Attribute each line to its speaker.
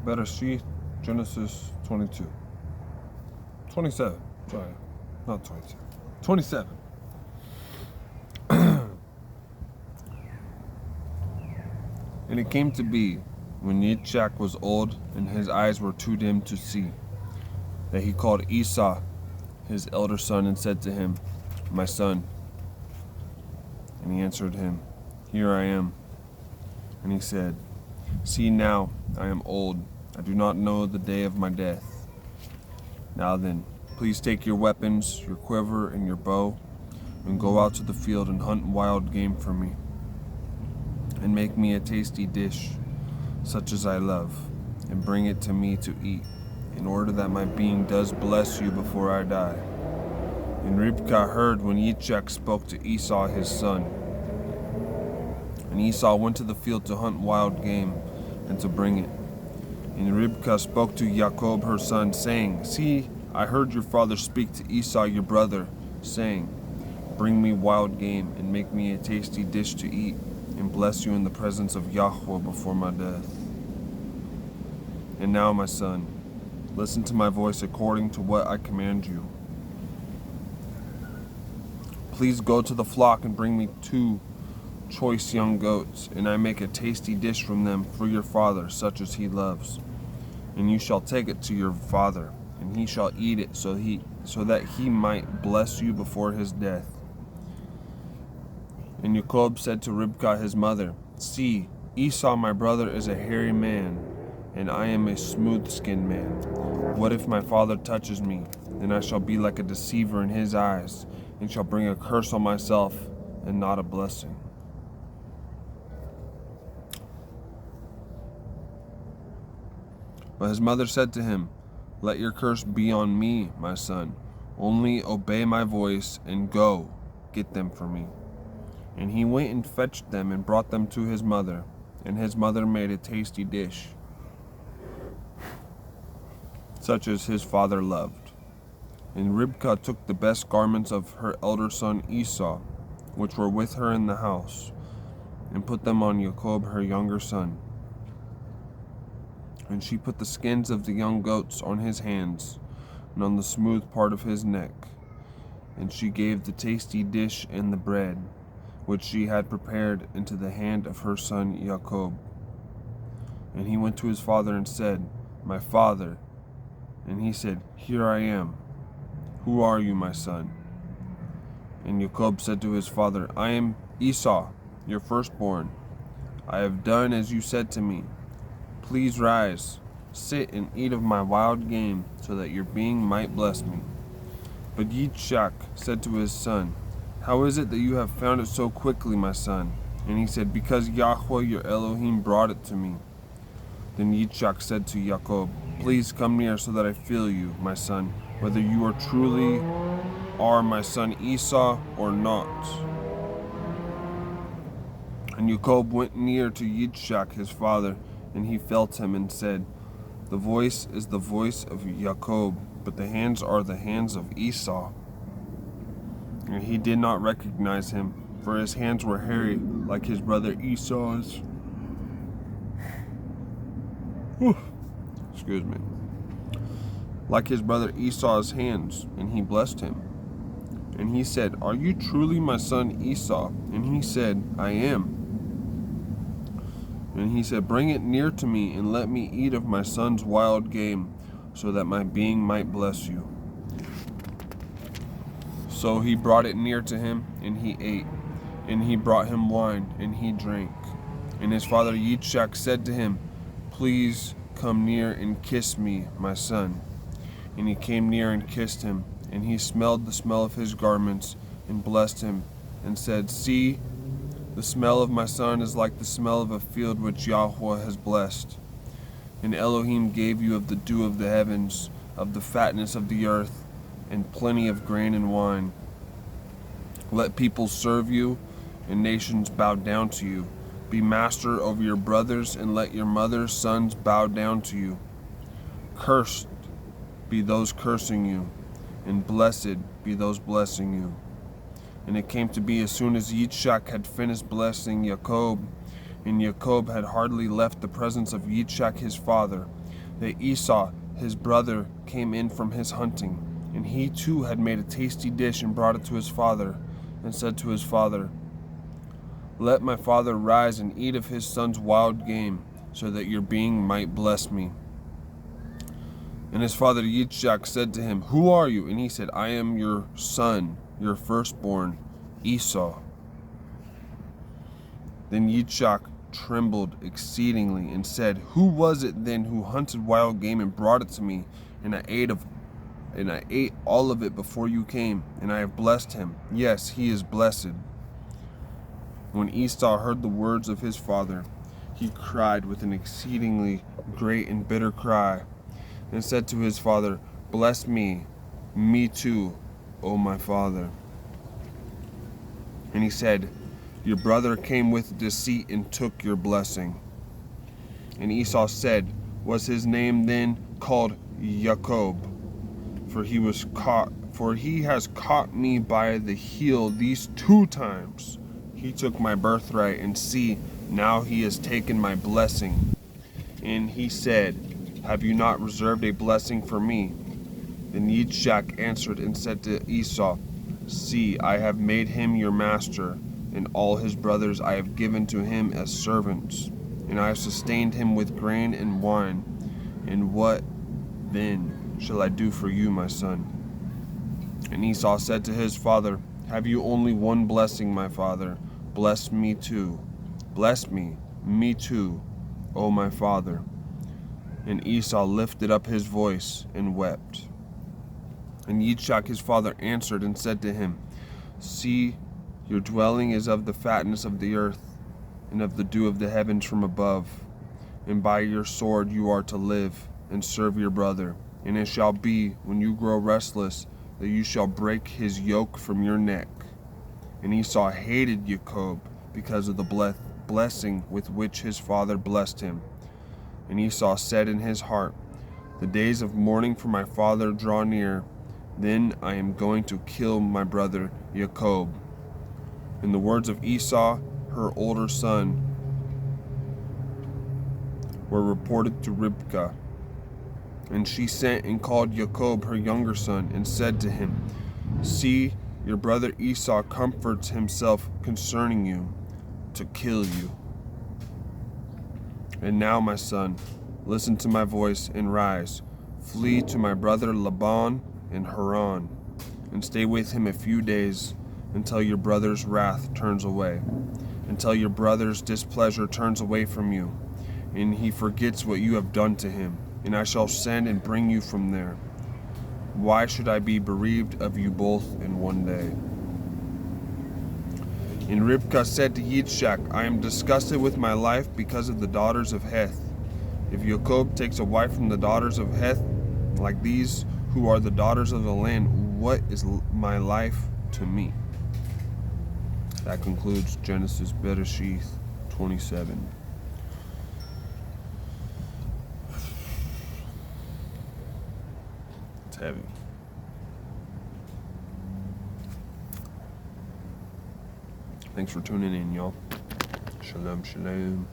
Speaker 1: Bereshit, Genesis 27. Sorry, not 22. 27. And it came to be, when Yitzchak was old and his eyes were too dim to see, that he called Esau, his elder son, and said to him, My son. And he answered him, Here I am. And he said, See now, I am old. I do not know the day of my death. Now then, please take your weapons, your quiver, and your bow, and go out to the field and hunt wild game for me, and make me a tasty dish, such as I love, and bring it to me to eat, in order that my being does bless you before I die. And Rivkah heard when Yitzchak spoke to Esau his son. And Esau went to the field to hunt wild game, and to bring it. And Rivkah spoke to Jacob her son, saying, See, I heard your father speak to Esau your brother, saying, Bring me wild game, and make me a tasty dish to eat, and bless you in the presence of Yahweh before my death. And now, my son, listen to my voice according to what I command you. Please go to the flock and bring me 2 choice young goats, and I make a tasty dish from them for your father, such as he loves. And you shall take it to your father, and he shall eat it, so that he might bless you before his death. And Jacob said to Rivkah his mother, See, Esau my brother is a hairy man, and I am a smooth-skinned man. What if my father touches me? Then I shall be like a deceiver in his eyes, and shall bring a curse on myself, and not a blessing. But his mother said to him, Let your curse be on me, my son. Only obey my voice, and go, get them for me. And he went and fetched them, and brought them to his mother. And his mother made a tasty dish, such as his father loved. And Rivkah took the best garments of her elder son Esau, which were with her in the house, and put them on Jacob her younger son. And she put the skins of the young goats on his hands, and on the smooth part of his neck. And she gave the tasty dish and the bread, which she had prepared, into the hand of her son Jacob. And he went to his father and said, My father. And he said, Here I am. Who are you, my son? And Jacob said to his father, I am Esau, your firstborn. I have done as you said to me. Please rise, sit and eat of my wild game, so that your being might bless me. But Yitzchak said to his son, How is it that you have found it so quickly, my son? And he said, Because Yahweh your Elohim brought it to me. Then Yitzchak said to Jacob, Please come near so that I feel you, my son, whether you are truly are my son Esau or not. And Jacob went near to Yitzchak his father, and he felt him and said, The voice is the voice of Jacob, but the hands are the hands of Esau. And he did not recognize him, for his hands were hairy like his brother Esau's. Excuse me. Like his brother Esau's hands, and he blessed him. And he said, Are you truly my son Esau? And he said, I am. And he said, Bring it near to me, and let me eat of my son's wild game, so that my being might bless you. So he brought it near to him, and he ate. And he brought him wine, and he drank. And his father Yitzchak said to him, Please come near and kiss me, my son. And he came near and kissed him, and he smelled the smell of his garments, and blessed him, and said, See, the smell of my son is like the smell of a field which Yahweh has blessed. And Elohim gave you of the dew of the heavens, of the fatness of the earth, and plenty of grain and wine. Let peoples serve you, and nations bow down to you. Be master over your brothers, and let your mother's sons bow down to you. Cursed be those cursing you, and blessed be those blessing you. And it came to be, as soon as Yitzchak had finished blessing Jacob, and Jacob had hardly left the presence of Yitzchak his father, that Esau, his brother, came in from his hunting, and he too had made a tasty dish and brought it to his father, and said to his father, "Let my father rise and eat of his son's wild game, so that your being might bless me." And his father Yitzchak said to him, "Who are you?" And he said, "I am your son, your firstborn, Esau." Then Yitzchak trembled exceedingly and said, "Who was it then who hunted wild game and brought it to me? And I ate all of it before you came, and I have blessed him. Yes, he is blessed." When Esau heard the words of his father, he cried with an exceedingly great and bitter cry, and said to his father, "Bless me too, O my father." And he said, "Your brother came with deceit and took your blessing." And Esau said, "Was his name then called Jacob? For he has caught me by the heel these 2 times. He took my birthright, and see, now he has taken my blessing." And he said, "Have you not reserved a blessing for me?" Then Yitzchak answered and said to Esau, "See, I have made him your master, and all his brothers I have given to him as servants, and I have sustained him with grain and wine. And what then shall I do for you, my son?" And Esau said to his father, "Have you only one blessing, my father? Bless me too. Bless me too, O my father." And Esau lifted up his voice and wept. And Yitzchak his father answered and said to him, "See, your dwelling is of the fatness of the earth, and of the dew of the heavens from above. And by your sword you are to live, and serve your brother. And it shall be, when you grow restless, that you shall break his yoke from your neck." And Esau hated Jacob because of the blessing with which his father blessed him. And Esau said in his heart, "The days of mourning for my father draw near. Then I am going to kill my brother Jacob." And the words of Esau, her older son, were reported to Ribekah. And she sent and called Jacob her younger son, and said to him, "See, your brother Esau comforts himself concerning you, to kill you. And now, my son, listen to my voice and rise. Flee to my brother Laban in Haran, and stay with him a few days, until your brother's wrath turns away, until your brother's displeasure turns away from you, and he forgets what you have done to him, and I shall send and bring you from there. Why should I be bereaved of you both in one day?" And Ribekah said to Yitzchak, "I am disgusted with my life because of the daughters of Heth. If Jacob takes a wife from the daughters of Heth, like these who are the daughters of the land, what is my life to me?" That concludes Genesis Bereshith 27. It's heavy. Thanks for tuning in, y'all. Shalom, shalom.